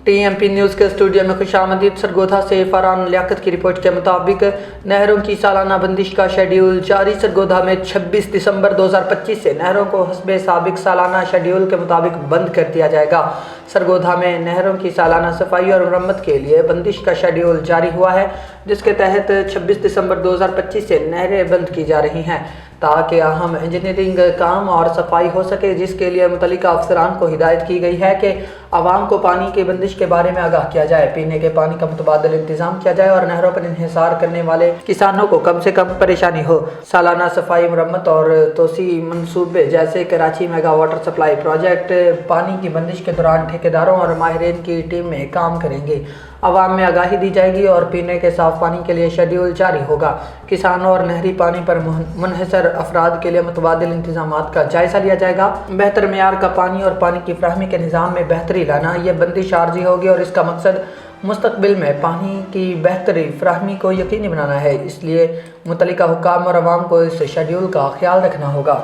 TMP news के studio में खुशामदीद। सरगोधा से फरहान लियाकत की रिपोर्ट के मुताबिक नहरों की सालाना बंदिश का शेड्यूल जारी। सरगोधा में 26 दिसंबर 2025 से नहरों को हस्बे साबिक सालाना शेड्यूल के मुताबिक बंद कर दिया जाएगा। सरगोधा में नहरों की सालाना सफाई और मरम्मत के लिए बंदिश का शेड्यूल जारी हुआ है, जिसके तहत 26 दिसंबर 2025 से नहरें बंद की जा रही हैं ताकि अहम इंजीनियरिंग काम और सफाई हो सके, जिसके लिए मुतल्लिका अफसरान को हिदायत की गई है कि आवाम को पानी की बंदिश के बारे में आगाह किया जाए, पीने के पानी का मुतबादल इंतजाम किया जाए और नहरों पर इंहिसार करने वाले किसानों को कम से कम परेशानी हो। सालाना सफाई, मरम्मत और तोसी मंसूबे जैसे Karachi mega water supply project पानी की बंदिश के दौरान ठेकेदारों और माहिरीन की टीम में काम करेंगे। आवाम में आगाही दी जाएगी और पीने के साफ पानी के लिए शेड्यूल जारी होगा। किसानों और नहरी पानी पर मुनहसर अफराद के लिए मुतबादिल इंतजामात का जायजा लिया जाएगा। बेहतर मेयार का पानी और पानी की फ्राहमी के निज़ाम में बेहतरी लाना, यह बंदिश आर्जी होगी और इसका मकसद मुस्तकबिल में पानी की बेहतरी फ्राहमी को यकीनी बनाना है। इसलिए मुतल्लिका हुक्काम और अवाम को इस शेड्यूल का ख्याल रखना होगा।